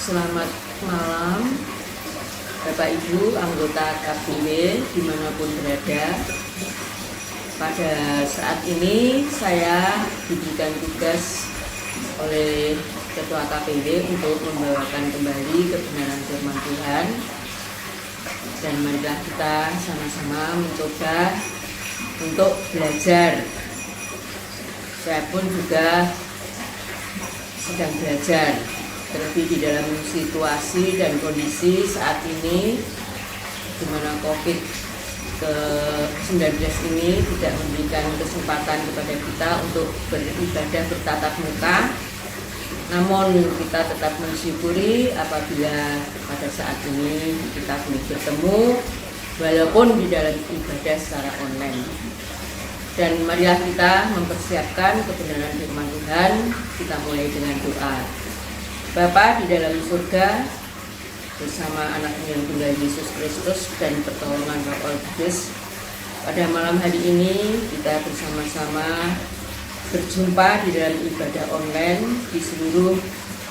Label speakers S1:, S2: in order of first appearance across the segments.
S1: Selamat malam Bapak Ibu anggota KPW dimanapun berada. Pada saat ini saya diberikan tugas oleh Ketua KPW untuk membawakan kembali kebenaran firman Tuhan. Dan marilah kita sama-sama mencoba untuk belajar. Saya pun juga sedang belajar, terlebih di dalam situasi dan kondisi saat ini di mana COVID-19 ini tidak memberikan kesempatan kepada kita untuk beribadah bertatap muka. Namun kita tetap mensyukuri apabila pada saat ini kita boleh bertemu walaupun di dalam ibadah secara online. Dan marilah kita mempersiapkan kebenaran firman Tuhan. Kita mulai dengan doa. Bapa di dalam surga, bersama anaknya yang tunggal Yesus Kristus dan pertolongan Roh Kudus, pada malam hari ini kita bersama-sama berjumpa di dalam ibadah online di seluruh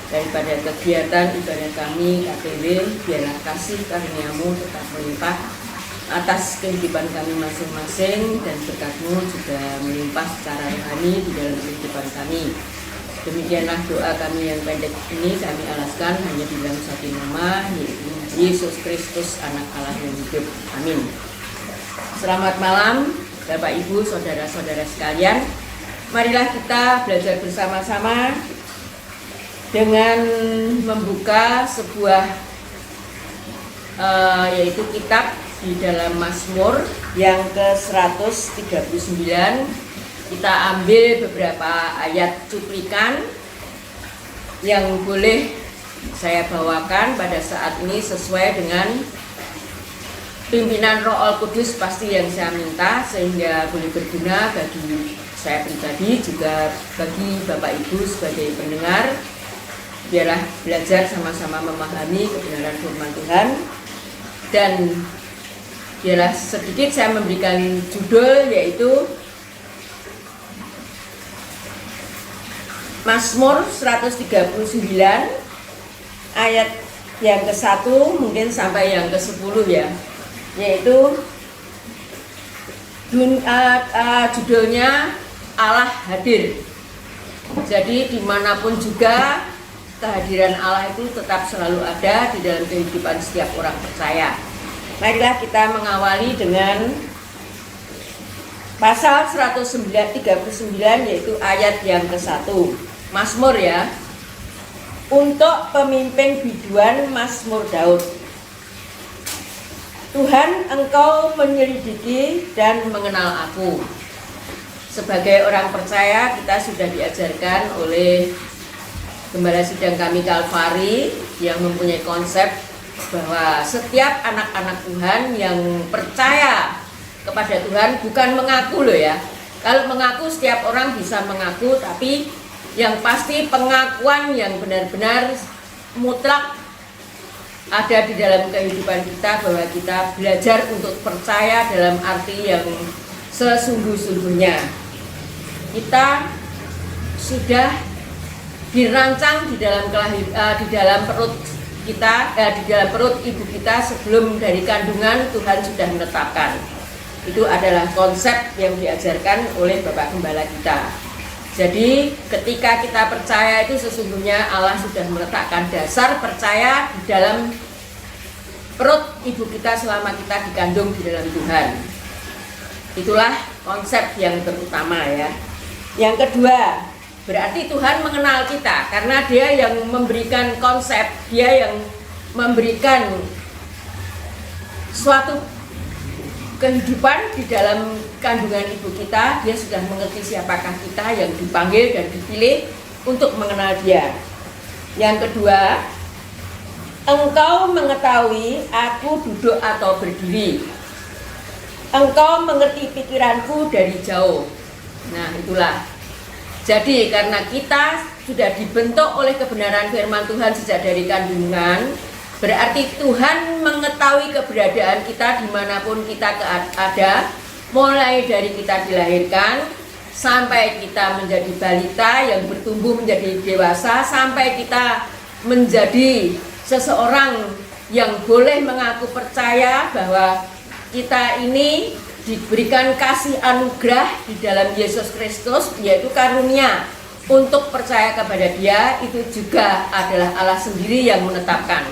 S1: daripada kegiatan ibadah kami KPW. Biarlah kasih karunia-Mu tetap melimpah atas kehidupan kami masing-masing, dan berkat-Mu juga melimpah secara rohani di dalam kehidupan kami. Demikianlah doa kami yang pendek ini kami alaskan hanya di dalam satu nama, yaitu Yesus Kristus, Anak Allah yang hidup. Amin. Selamat malam Bapak Ibu, saudara-saudara sekalian. Marilah kita belajar bersama-sama dengan membuka sebuah yaitu kitab di dalam Mazmur yang ke-139. Kita ambil beberapa ayat cuplikan yang boleh saya bawakan pada saat ini sesuai dengan pimpinan Roh Kudus pasti yang saya minta, sehingga boleh berguna bagi saya pribadi juga bagi Bapak Ibu sebagai pendengar. Biarlah belajar sama-sama memahami kebenaran firman Tuhan, dan biarlah sedikit saya memberikan judul yaitu Mazmur 139 ayat yang ke-1 mungkin sampai yang ke-10 ya, yaitu judulnya Allah hadir. Jadi dimanapun juga kehadiran Allah itu tetap selalu ada di dalam kehidupan setiap orang percaya. Marilah kita mengawali dengan pasal 139 yaitu ayat yang ke-1. Mazmur ya. Untuk pemimpin biduan Mazmur Daud. Tuhan, Engkau menyelidiki dan mengenal aku. Sebagai orang percaya, kita sudah diajarkan oleh Gembala Sidang kami Kalvari yang mempunyai konsep bahwa setiap anak-anak Tuhan yang percaya kepada Tuhan bukan mengaku loh ya. Kalau mengaku setiap orang bisa mengaku, tapi yang pasti pengakuan yang benar-benar mutlak ada di dalam kehidupan kita, bahwa kita belajar untuk percaya dalam arti yang sesungguh-sungguhnya. Kita sudah dirancang di dalam perut kita, di dalam perut ibu kita sebelum dari kandungan Tuhan sudah menetapkan. Itu adalah konsep yang diajarkan oleh Bapak Gembala kita. Jadi ketika kita percaya itu sesungguhnya Allah sudah meletakkan dasar percaya di dalam perut ibu kita selama kita dikandung di dalam Tuhan. Itulah konsep yang terutama ya. Yang kedua, berarti Tuhan mengenal kita karena Dia yang memberikan konsep, Dia yang memberikan suatu kehidupan di dalam kandungan ibu kita. Dia sudah mengerti siapakah kita yang dipanggil dan dipilih untuk mengenal Dia. Yang kedua, Engkau mengetahui aku duduk atau berdiri. Engkau mengerti pikiranku dari jauh. Nah itulah. Jadi karena kita sudah dibentuk oleh kebenaran firman Tuhan sejak dari kandungan, berarti Tuhan mengetahui keberadaan kita dimanapun kita ada, mulai dari kita dilahirkan sampai kita menjadi balita yang bertumbuh menjadi dewasa, sampai kita menjadi seseorang yang boleh mengaku percaya bahwa kita ini diberikan kasih anugerah di dalam Yesus Kristus, yaitu karunia untuk percaya kepada Dia, itu juga adalah Allah sendiri yang menetapkan.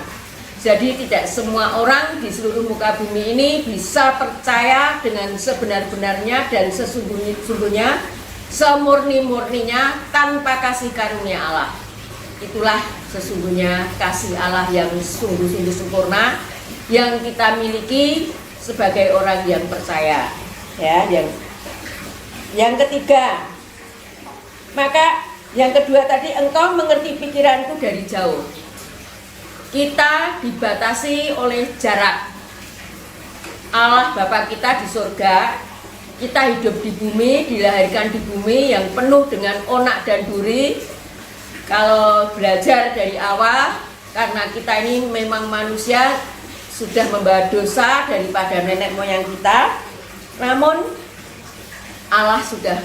S1: Jadi tidak semua orang di seluruh muka bumi ini bisa percaya dengan sebenar-benarnya dan sesungguhnya, semurni-murninya tanpa kasih karunia Allah. Itulah sesungguhnya kasih Allah yang sungguh-sungguh sempurna yang kita miliki sebagai orang yang percaya. Ya, yang ketiga. Maka yang kedua tadi, engkau mengerti pikiranku dari jauh. Kita dibatasi oleh jarak. Allah Bapa kita di surga, kita hidup di bumi, dilahirkan di bumi yang penuh dengan onak dan duri. Kalau belajar dari awal, karena kita ini memang manusia, sudah membawa dosa daripada nenek moyang kita, namun Allah sudah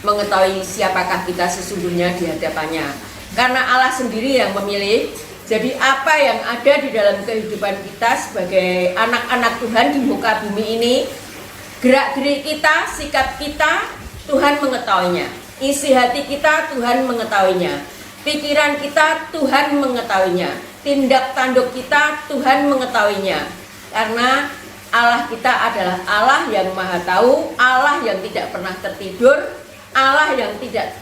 S1: mengetahui siapakah kita sesungguhnya di hadapannya. Karena Allah sendiri yang memilih, jadi apa yang ada di dalam kehidupan kita sebagai anak-anak Tuhan di muka bumi ini, gerak-gerik kita, sikap kita, Tuhan mengetahuinya. Isi hati kita, Tuhan mengetahuinya. Pikiran kita, Tuhan mengetahuinya. Tindak tanduk kita, Tuhan mengetahuinya. Karena Allah kita adalah Allah yang maha tahu, Allah yang tidak pernah tertidur, Allah yang tidak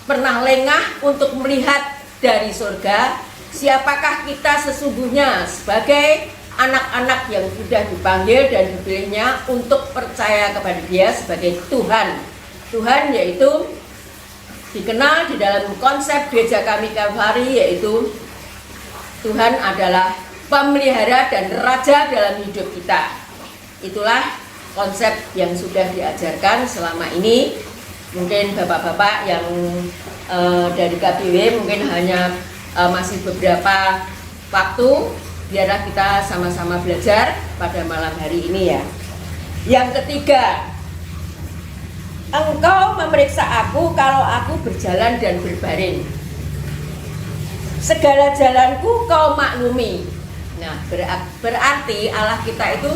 S1: pernah lengah untuk melihat dari surga siapakah kita sesungguhnya sebagai anak-anak yang sudah dipanggil dan dipilihnya untuk percaya kepada Dia sebagai Tuhan. Tuhan yaitu dikenal di dalam konsep gereja kami Kalvari, yaitu Tuhan adalah pemelihara dan raja dalam hidup kita. Itulah konsep yang sudah diajarkan selama ini. Mungkin bapak-bapak yang dari KBW mungkin hanya masih beberapa waktu, biarlah kita sama-sama belajar pada malam hari ini ya. Yang ketiga, engkau memeriksa aku kalau aku berjalan dan berbaring. Segala jalanku kau maklumi. Nah, berarti Allah kita itu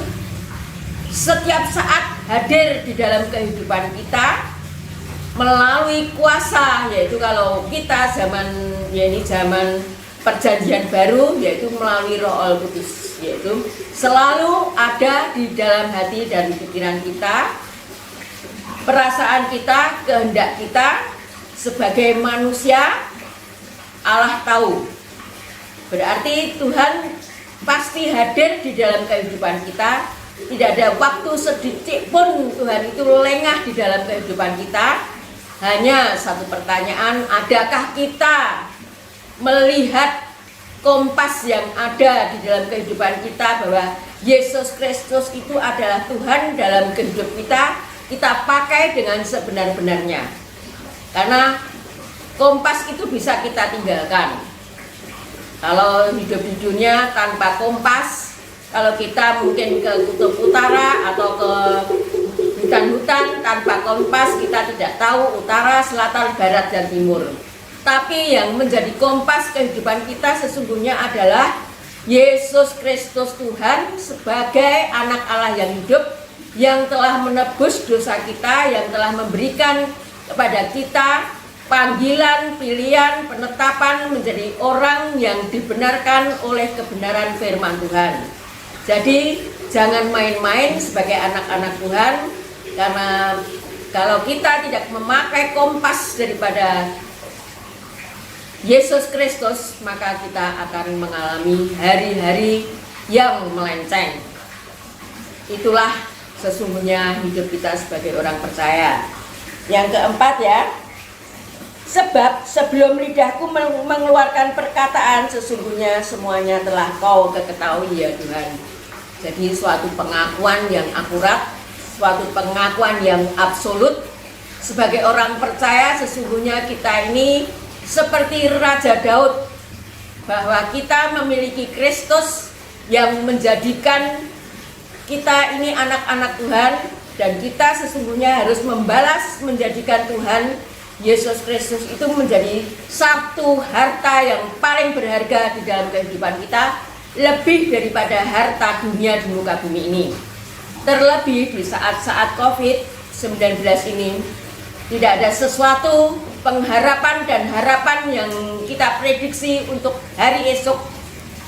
S1: setiap saat hadir di dalam kehidupan kita melalui kuasa, yaitu kalau kita zaman perjanjian baru, yaitu melalui Roh Kudus, yaitu selalu ada di dalam hati dan pikiran kita, perasaan kita, kehendak kita. Sebagai manusia, Allah tahu. Berarti Tuhan pasti hadir di dalam kehidupan kita. Tidak ada waktu sedikit pun Tuhan itu lengah di dalam kehidupan kita. Hanya satu pertanyaan, adakah kita melihat kompas yang ada di dalam kehidupan kita bahwa Yesus Kristus itu adalah Tuhan dalam kehidupan kita pakai dengan sebenar-benarnya. Karena kompas itu bisa kita tinggalkan. Kalau hidup di dunia tanpa kompas, kalau kita mungkin ke kutub utara atau ke hutan-hutan tanpa kompas, kita tidak tahu utara, selatan, barat, dan timur. Tapi yang menjadi kompas kehidupan kita sesungguhnya adalah Yesus Kristus Tuhan sebagai anak Allah yang hidup, yang telah menebus dosa kita, yang telah memberikan kepada kita panggilan, pilihan, penetapan menjadi orang yang dibenarkan oleh kebenaran firman Tuhan. Jadi jangan main-main sebagai anak-anak Tuhan. Karena kalau kita tidak memakai kompas daripada Yesus Kristus, maka kita akan mengalami hari-hari yang melenceng. Itulah sesungguhnya hidup kita sebagai orang percaya. Yang keempat ya, sebab sebelum lidahku mengeluarkan perkataan, sesungguhnya semuanya telah kau ketahui ya Tuhan. Jadi suatu pengakuan yang akurat, suatu pengakuan yang absolut. Sebagai orang percaya, sesungguhnya kita ini seperti Raja Daud, bahwa kita memiliki Kristus yang menjadikan kita ini anak-anak Tuhan, dan kita sesungguhnya harus membalas menjadikan Tuhan Yesus Kristus itu menjadi satu harta yang paling berharga di dalam kehidupan kita, lebih daripada harta dunia di muka bumi ini. Terlebih di saat-saat COVID-19 ini, tidak ada sesuatu pengharapan dan harapan yang kita prediksi untuk hari esok,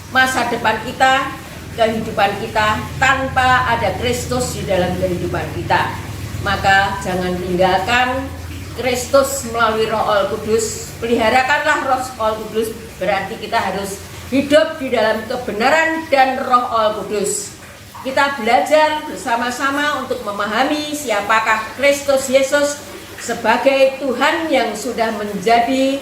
S1: masa depan kita, kehidupan kita, tanpa ada Kristus di dalam kehidupan kita. Maka jangan tinggalkan Kristus melalui Roh Kudus. Peliharakanlah Roh Kudus, berarti kita harus hidup di dalam kebenaran dan Roh Kudus. Kita belajar bersama-sama untuk memahami siapakah Kristus Yesus sebagai Tuhan yang sudah menjadi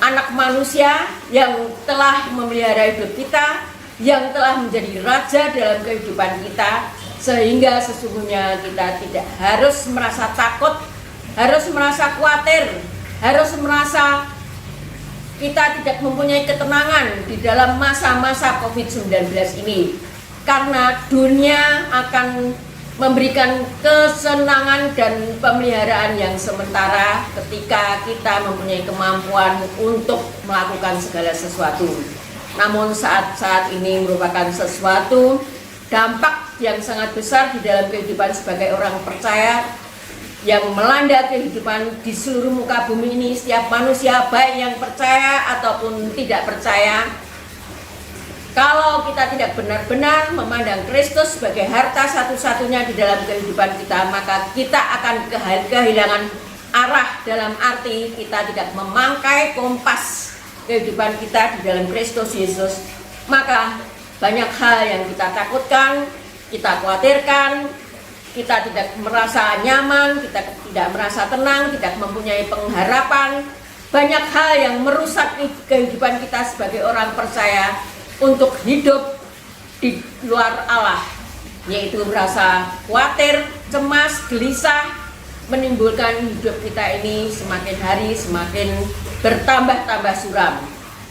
S1: anak manusia, yang telah memelihara hidup kita, yang telah menjadi raja dalam kehidupan kita, sehingga sesungguhnya kita tidak harus merasa takut, harus merasa khawatir, harus merasa kita tidak mempunyai ketenangan di dalam masa-masa COVID-19 ini, karena dunia akan memberikan kesenangan dan pemeliharaan yang sementara ketika kita mempunyai kemampuan untuk melakukan segala sesuatu. Namun saat-saat ini merupakan sesuatu dampak yang sangat besar di dalam kehidupan sebagai orang percaya yang melanda kehidupan di seluruh muka bumi ini. Setiap manusia, baik yang percaya ataupun tidak percaya, kalau kita tidak benar-benar memandang Kristus sebagai harta satu-satunya di dalam kehidupan kita, maka kita akan kehilangan arah, dalam arti kita tidak memakai kompas kehidupan kita di dalam Kristus Yesus. Maka banyak hal yang kita takutkan, kita khawatirkan, kita tidak merasa nyaman, kita tidak merasa tenang, tidak mempunyai pengharapan. Banyak hal yang merusak kehidupan kita sebagai orang percaya untuk hidup di luar Allah, yaitu merasa khawatir, cemas, gelisah, menimbulkan hidup kita ini semakin hari semakin bertambah-tambah suram.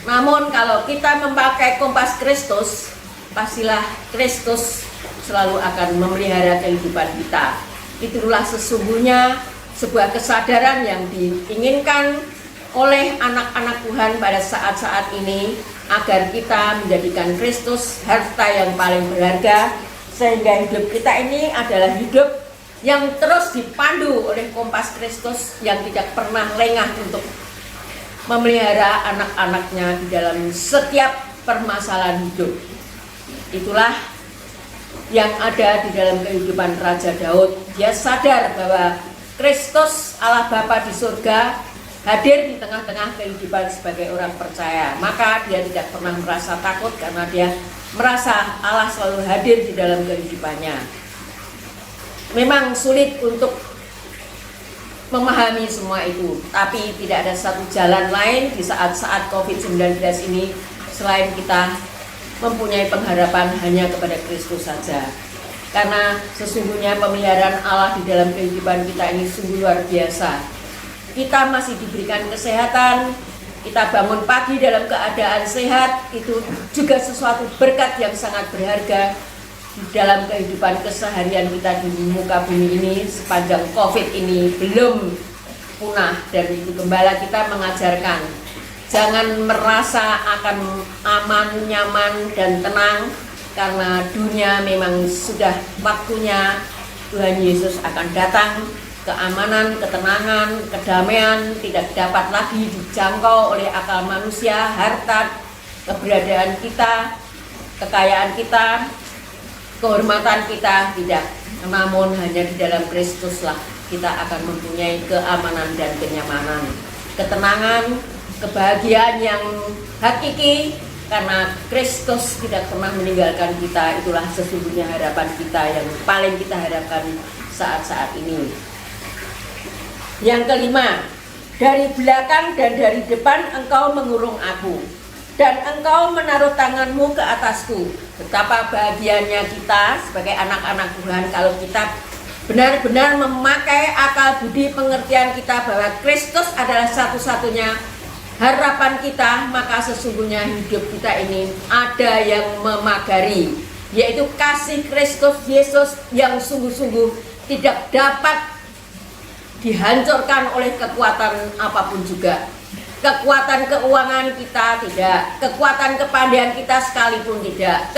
S1: Namun kalau kita memakai kompas Kristus, pastilah Kristus selalu akan memelihara kehidupan kita. Itulah sesungguhnya sebuah kesadaran yang diinginkan oleh anak-anak Tuhan pada saat-saat ini, agar kita menjadikan Kristus harta yang paling berharga, sehingga hidup kita ini adalah hidup yang terus dipandu oleh kompas Kristus yang tidak pernah lengah untuk memelihara anak-anaknya di dalam setiap permasalahan hidup. Itulah yang ada di dalam kehidupan Raja Daud. Dia sadar bahwa Kristus Allah Bapa di surga hadir di tengah-tengah kehidupan sebagai orang percaya. Maka dia tidak pernah merasa takut, karena dia merasa Allah selalu hadir di dalam kehidupannya. Memang sulit untuk memahami semua itu, tapi tidak ada satu jalan lain di saat-saat COVID-19 ini selain kita mempunyai pengharapan hanya kepada Kristus saja. Karena sesungguhnya pemeliharaan Allah di dalam kehidupan kita ini sungguh luar biasa. Kita masih diberikan kesehatan, kita bangun pagi dalam keadaan sehat, itu juga sesuatu berkat yang sangat berharga di dalam kehidupan keseharian kita di muka bumi ini sepanjang COVID ini belum punah. Dan itu Gembala kita mengajarkan, jangan merasa akan aman, nyaman, dan tenang, karena dunia memang sudah waktunya Tuhan Yesus akan datang. Keamanan, ketenangan, kedamaian tidak dapat lagi dijangkau oleh akal manusia. Harta, keberadaan kita, kekayaan kita, kehormatan kita tidak. Namun hanya di dalam Kristuslah kita akan mempunyai keamanan dan kenyamanan, ketenangan, kebahagiaan yang hakiki, karena Kristus tidak pernah meninggalkan kita. Itulah sesungguhnya harapan kita yang paling kita harapkan saat-saat ini. Yang kelima, dari belakang dan dari depan engkau mengurung aku, dan engkau menaruh tanganmu ke atasku. Betapa bahagianya kita sebagai anak-anak Tuhan kalau kita benar-benar memakai akal budi pengertian kita bahwa Kristus adalah satu-satunya harapan kita. Maka sesungguhnya hidup kita ini ada yang memagari, yaitu kasih Kristus Yesus yang sungguh-sungguh tidak dapat dihancurkan oleh kekuatan apapun juga. Kekuatan keuangan kita tidak, kekuatan kepandaian kita sekalipun tidak,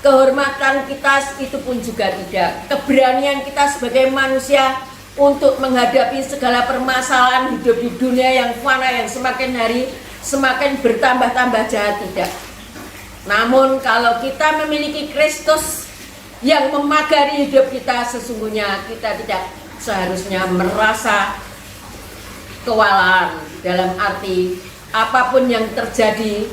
S1: kehormatan kita itu pun juga tidak, keberanian kita sebagai manusia untuk menghadapi segala permasalahan hidup di dunia yang fana yang semakin hari semakin bertambah-tambah jahat tidak. Namun kalau kita memiliki Kristus yang memagari hidup kita, sesungguhnya kita tidak seharusnya merasa kewalahan. Dalam arti apapun yang terjadi,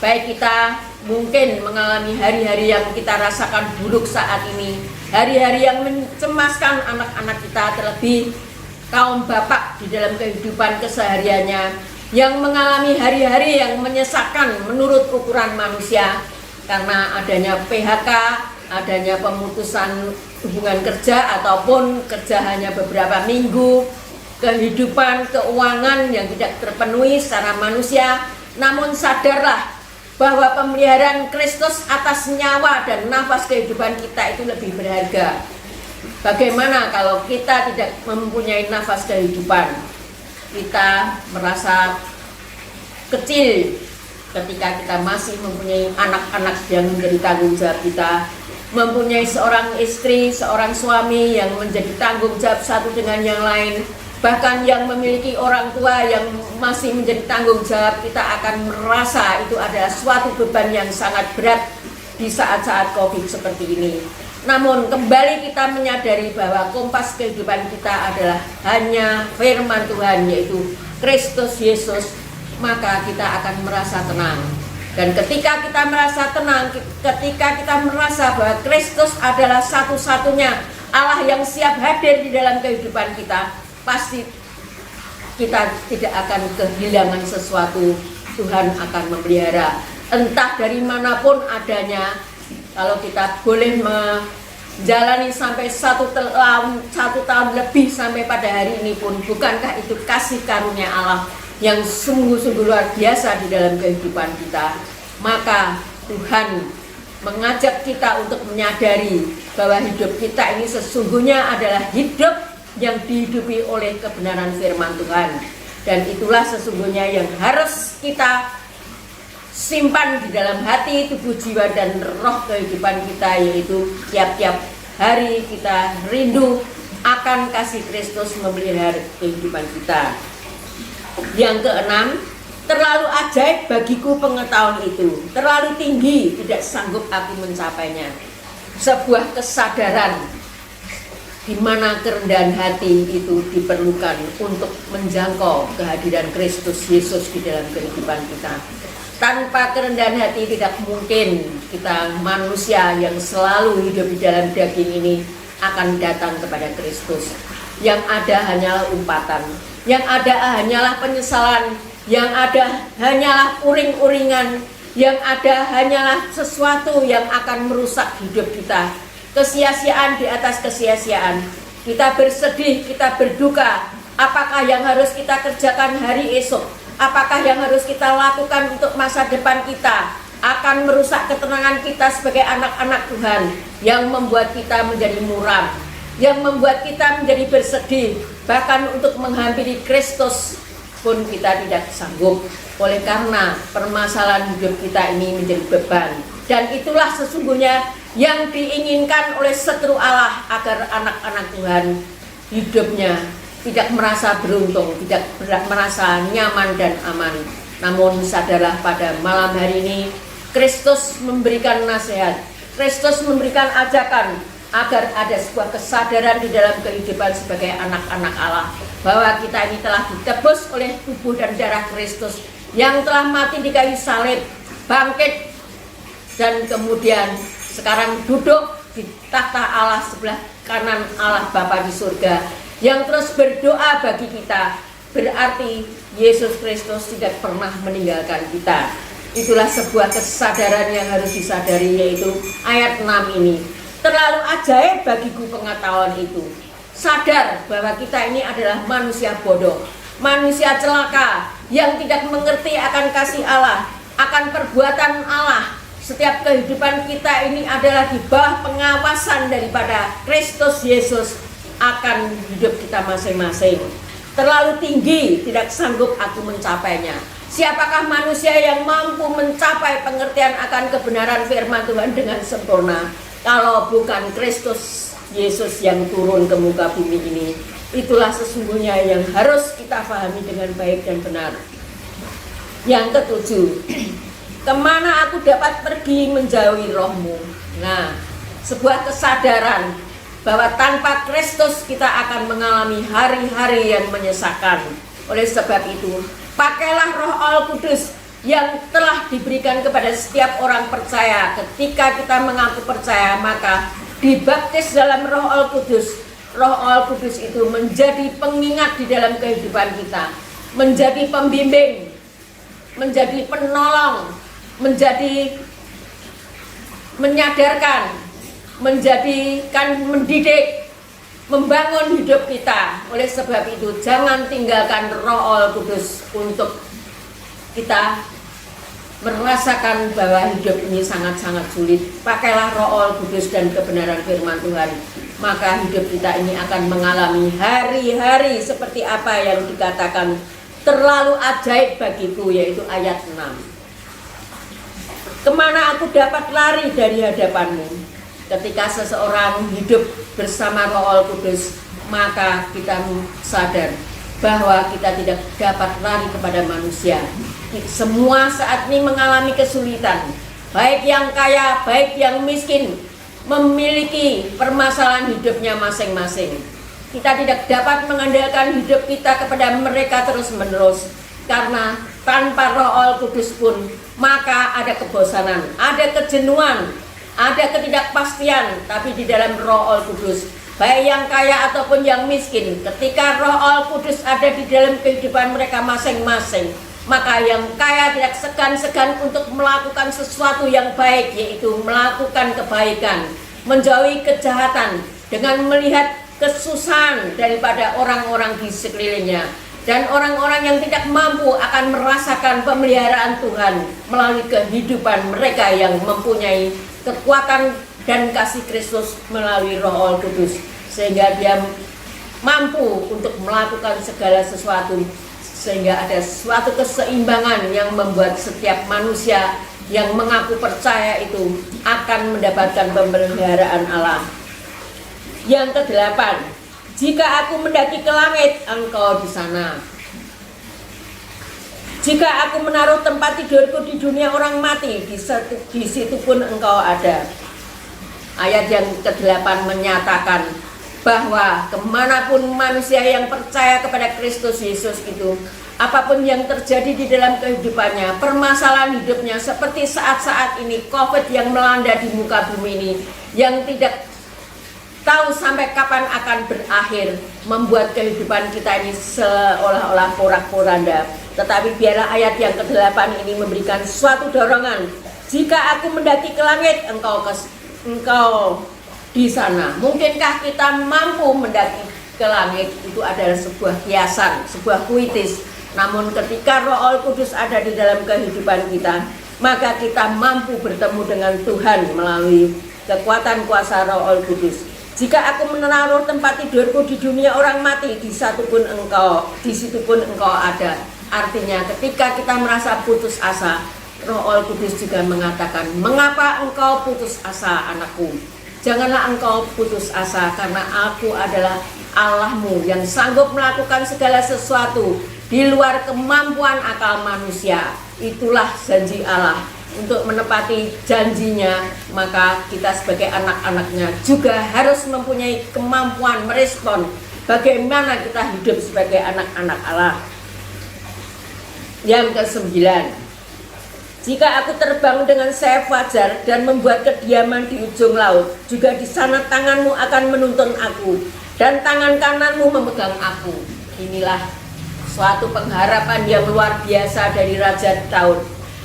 S1: baik kita mungkin mengalami hari-hari yang kita rasakan buruk saat ini, hari-hari yang mencemaskan anak-anak kita, terlebih kaum bapak di dalam kehidupan kesehariannya yang mengalami hari-hari yang menyesakkan menurut ukuran manusia karena adanya PHK, adanya pemutusan hubungan kerja ataupun kerja hanya beberapa minggu, kehidupan keuangan yang tidak terpenuhi secara manusia. Namun sadarlah bahwa pemeliharaan Kristus atas nyawa dan nafas kehidupan kita itu lebih berharga. Bagaimana kalau kita tidak mempunyai nafas kehidupan? Kita merasa kecil ketika kita masih mempunyai anak-anak yang menjadi tanggung jawab kita, mempunyai seorang istri, seorang suami yang menjadi tanggung jawab satu dengan yang lain, bahkan yang memiliki orang tua yang masih menjadi tanggung jawab. Kita akan merasa itu adalah suatu beban yang sangat berat di saat-saat COVID seperti ini. Namun kembali kita menyadari bahwa kompas kehidupan kita adalah hanya firman Tuhan, yaitu Kristus Yesus, maka kita akan merasa tenang. Dan ketika kita merasa tenang, ketika kita merasa bahwa Kristus adalah satu-satunya Allah yang siap hadir di dalam kehidupan kita, pasti kita tidak akan kehilangan sesuatu. Tuhan akan memelihara entah dari manapun adanya. Kalau kita boleh menjalani sampai satu tahun lebih sampai pada hari ini pun, bukankah itu kasih karunia Allah yang sungguh-sungguh luar biasa di dalam kehidupan kita? Maka Tuhan mengajak kita untuk menyadari bahwa hidup kita ini sesungguhnya adalah hidup yang dihidupi oleh kebenaran firman Tuhan. Dan itulah sesungguhnya yang harus kita simpan di dalam hati, tubuh, jiwa, dan roh kehidupan kita, yaitu tiap-tiap hari kita rindu akan kasih Kristus memelihara kehidupan kita. Yang keenam, terlalu ajaib bagiku pengetahuan itu, terlalu tinggi, tidak sanggup aku mencapainya. Sebuah kesadaran di mana kerendahan hati itu diperlukan untuk menjangkau kehadiran Kristus Yesus di dalam kehidupan kita. Tanpa kerendahan hati tidak mungkin kita manusia yang selalu hidup di dalam daging ini akan datang kepada Kristus. Yang ada hanyalah umpatan, yang ada hanyalah penyesalan, yang ada hanyalah uring-uringan, yang ada hanyalah sesuatu yang akan merusak hidup kita. Kesia-siaan di atas kesia-siaan. Kita bersedih, kita berduka. Apakah yang harus kita kerjakan hari esok? Apakah yang harus kita lakukan untuk masa depan kita? Akan merusak ketenangan kita sebagai anak-anak Tuhan, yang membuat kita menjadi muram, yang membuat kita menjadi bersedih. Bahkan untuk menghampiri Kristus pun kita tidak sanggup, oleh karena permasalahan hidup kita ini menjadi beban. Dan itulah sesungguhnya yang diinginkan oleh seteru Allah, agar anak-anak Tuhan hidupnya tidak merasa beruntung, tidak merasa nyaman dan aman. Namun sadarlah pada malam hari ini, Kristus memberikan nasihat, Kristus memberikan ajakan agar ada sebuah kesadaran di dalam kehidupan sebagai anak-anak Allah, bahwa kita ini telah ditebus oleh tubuh dan darah Kristus yang telah mati di kayu salib, bangkit, dan kemudian sekarang duduk di tahta Allah sebelah kanan Allah Bapa di surga, yang terus berdoa bagi kita. Berarti Yesus Kristus tidak pernah meninggalkan kita. Itulah sebuah kesadaran yang harus disadari, yaitu ayat 6 ini. Terlalu ajaib bagiku pengetahuan itu. Sadar bahwa kita ini adalah manusia bodoh, manusia celaka yang tidak mengerti akan kasih Allah, akan perbuatan Allah. Setiap kehidupan kita ini adalah di bawah pengawasan daripada Kristus Yesus, akan hidup kita masing-masing. Terlalu tinggi, tidak sanggup aku mencapainya. Siapakah manusia yang mampu mencapai pengertian akan kebenaran firman Tuhan dengan sempurna kalau bukan Kristus Yesus yang turun ke muka bumi ini? Itulah sesungguhnya yang harus kita pahami dengan baik dan benar. Yang ketujuh, kemana aku dapat pergi menjauhi rohmu? Nah, sebuah kesadaran bahwa tanpa Kristus kita akan mengalami hari-hari yang menyesakan. Oleh sebab itu, pakailah Roh Allah Kudus yang telah diberikan kepada setiap orang percaya. Ketika kita mengaku percaya, maka dibaptis dalam Roh Allah Kudus. Roh Allah Kudus itu menjadi pengingat di dalam kehidupan kita, menjadi pembimbing, menjadi penolong, menjadi menyadarkan, menjadikan mendidik, membangun hidup kita. Oleh sebab itu, jangan tinggalkan Roh Allah Kudus untuk kita merasakan bahwa hidup ini sangat-sangat sulit. Pakailah Roh Allah Kudus dan kebenaran firman Tuhan, maka hidup kita ini akan mengalami hari-hari seperti apa yang dikatakan terlalu ajaib bagiku, yaitu ayat 6. Kemana aku dapat lari dari hadapanmu? Ketika seseorang hidup bersama Roh Allah Kudus, maka kita sadar bahwa kita tidak dapat lari kepada manusia. Semua saat ini mengalami kesulitan, baik yang kaya, baik yang miskin, memiliki permasalahan hidupnya masing-masing. Kita tidak dapat mengandalkan hidup kita kepada mereka terus-menerus, karena tanpa Roh Allah Kudus pun maka ada kebosanan, ada kejenuhan, ada ketidakpastian. Tapi di dalam Roh Allah Kudus, baik yang kaya ataupun yang miskin, ketika Roh Allah Kudus ada di dalam kehidupan mereka masing-masing, maka yang kaya tidak segan-segan untuk melakukan sesuatu yang baik, yaitu melakukan kebaikan, menjauhi kejahatan dengan melihat kesusahan daripada orang-orang di sekelilingnya. Dan orang-orang yang tidak mampu akan merasakan pemeliharaan Tuhan melalui kehidupan mereka yang mempunyai kekuatan dan kasih Kristus melalui Roh Allah Kudus, sehingga dia mampu untuk melakukan segala sesuatu, sehingga ada suatu keseimbangan yang membuat setiap manusia yang mengaku percaya itu akan mendapatkan pemeliharaan Allah. Yang kedelapan, jika aku mendaki ke langit, engkau di sana. Jika aku menaruh tempat tidurku di dunia orang mati, di situ pun engkau ada. Ayat yang ke-8 menyatakan bahwa kemanapun manusia yang percaya kepada Kristus Yesus itu, apapun yang terjadi di dalam kehidupannya, permasalahan hidupnya seperti saat-saat ini, COVID yang melanda di muka bumi ini, yang tidak tahu sampai kapan akan berakhir, membuat kehidupan kita ini seolah-olah porak-poranda. Tetapi biarlah ayat yang ke-8 ini memberikan suatu dorongan. Jika aku mendaki ke langit, engkau di sana. Mungkinkah kita mampu mendaki ke langit? Itu adalah sebuah kiasan, sebuah puitis. Namun ketika Roh Allah Kudus ada di dalam kehidupan kita, maka kita mampu bertemu dengan Tuhan melalui kekuatan kuasa Roh Allah Kudus. Jika aku menaruh tempat tidurku di dunia orang mati, di situ pun engkau ada. Artinya ketika kita merasa putus asa, Roh Allah Kudus juga mengatakan, mengapa engkau putus asa, anakku? Janganlah engkau putus asa, karena aku adalah Allahmu yang sanggup melakukan segala sesuatu di luar kemampuan akal manusia. Itulah janji Allah. Untuk menepati janjinya, maka kita sebagai anak-anaknya juga harus mempunyai kemampuan merespon bagaimana kita hidup sebagai anak-anak Allah. Yang ke-9, jika aku terbang dengan sayap fajar dan membuat kediaman di ujung laut, juga di sana tanganmu akan menuntun aku dan tangan kananmu memegang aku. Inilah suatu pengharapan yang luar biasa dari Raja Daud.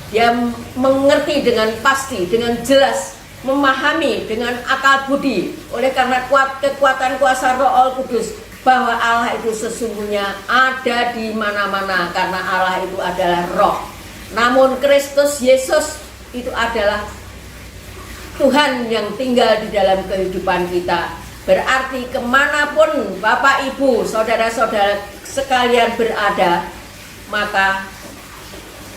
S1: Dia mengerti dengan pasti, dengan jelas, memahami dengan akal budi, oleh karena kekuatan kuasa Roh Allah Kudus, bahwa Allah itu sesungguhnya ada di mana-mana, karena Allah itu adalah Roh. Namun Kristus Yesus itu adalah Tuhan yang tinggal di dalam kehidupan kita. Berarti kemanapun Bapak Ibu, saudara-saudara sekalian berada, maka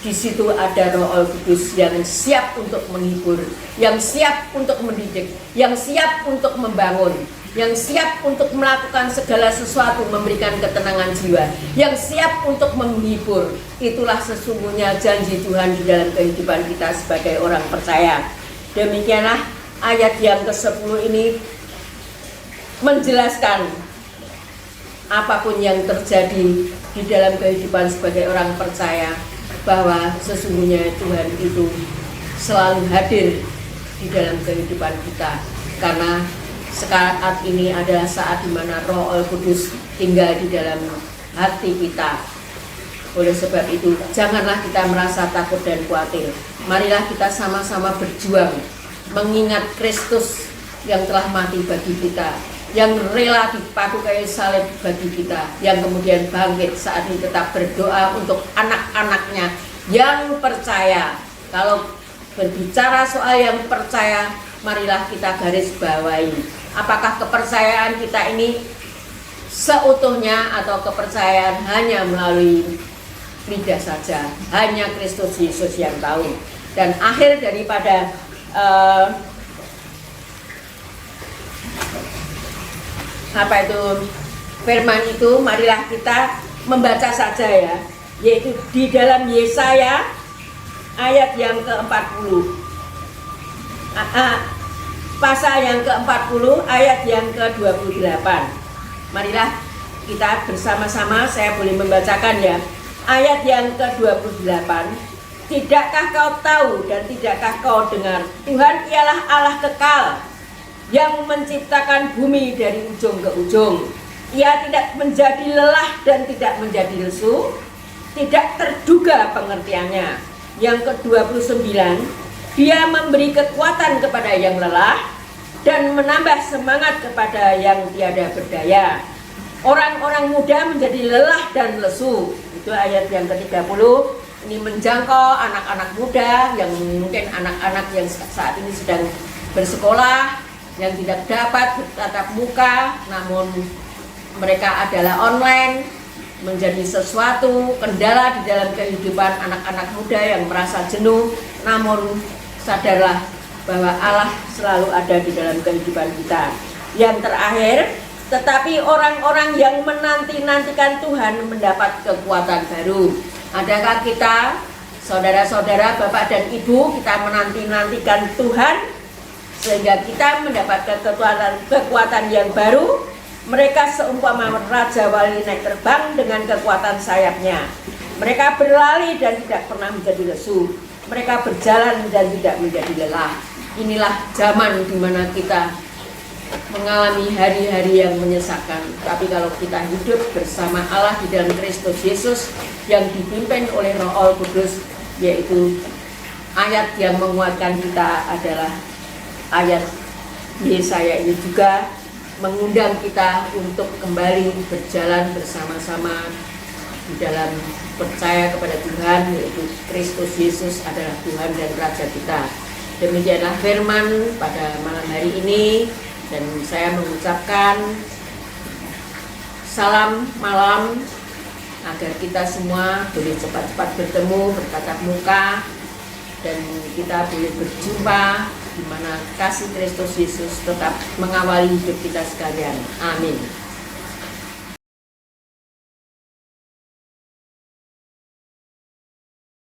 S1: di situ ada Roh Kudus yang siap untuk menghibur, yang siap untuk mendidik, yang siap untuk membangun, yang siap untuk melakukan segala sesuatu, memberikan ketenangan jiwa, yang siap untuk menghibur. Itulah sesungguhnya janji Tuhan di dalam kehidupan kita sebagai orang percaya. Demikianlah ayat yang ke-10 ini menjelaskan apapun yang terjadi di dalam kehidupan sebagai orang percaya, bahwa sesungguhnya Tuhan itu selalu hadir di dalam kehidupan kita, karena saat ini adalah saat di mana Roh Kudus tinggal di dalam hati kita. Oleh sebab itu, janganlah kita merasa takut dan khawatir. Marilah kita sama-sama berjuang mengingat Kristus yang telah mati bagi kita, yang rela dipaku kayu salib bagi kita, yang kemudian bangkit saat ini tetap berdoa untuk anak-anaknya yang percaya. Kalau berbicara soal yang percaya, marilah kita garis bawahi, apakah kepercayaan kita ini seutuhnya atau kepercayaan hanya melalui lidah saja, hanya Kristus Yesus yang tahu. Dan akhir daripada firman itu, marilah kita membaca saja ya, yaitu di dalam Yesaya ayat yang ke-40, pasal yang ke-40 ayat yang ke-28. Marilah kita bersama-sama, saya boleh membacakan ya, ayat yang ke-28. Tidakkah kau tahu dan tidakkah kau dengar, Tuhan ialah Allah kekal yang menciptakan bumi dari ujung ke ujung. Ia tidak menjadi lelah dan tidak menjadi lesu, tidak terduga pengertiannya. Yang ke-29, Dia memberi kekuatan kepada yang lelah dan menambah semangat kepada yang tiada berdaya. Orang-orang muda menjadi lelah dan lesu. Itu ayat yang ke-30. Ini menjangkau anak-anak muda, yang mungkin anak-anak yang saat ini sedang bersekolah, yang tidak dapat bertatap muka, namun mereka adalah online, menjadi sesuatu kendala di dalam kehidupan anak-anak muda yang merasa jenuh. Namun sadarlah bahwa Allah selalu ada di dalam kehidupan kita. Yang terakhir, tetapi orang-orang yang menanti-nantikan Tuhan mendapat kekuatan baru. Adakah kita, saudara-saudara, Bapak dan Ibu, kita menanti-nantikan Tuhan sehingga kita mendapatkan kekuatan yang baru? Mereka seumpama raja wali naik terbang dengan kekuatan sayapnya. Mereka berlari dan tidak pernah menjadi lesu. Mereka berjalan dan tidak menjadi lelah. Inilah zaman di mana kita mengalami hari-hari yang menyesakkan. Tapi kalau kita hidup bersama Allah di dalam Kristus Yesus yang dipimpin oleh Roh Kudus, yaitu ayat yang menguatkan kita adalah ayat Yesaya ini juga mengundang kita untuk kembali berjalan bersama-sama di dalam percaya kepada Tuhan, yaitu Kristus Yesus adalah Tuhan dan Raja kita. Demikianlah firman pada malam hari ini, dan saya mengucapkan salam malam agar kita semua boleh cepat-cepat bertemu, bertatap muka, dan kita boleh berjumpa di mana kasih Kristus Yesus tetap mengawali hidup kita sekalian. Amin.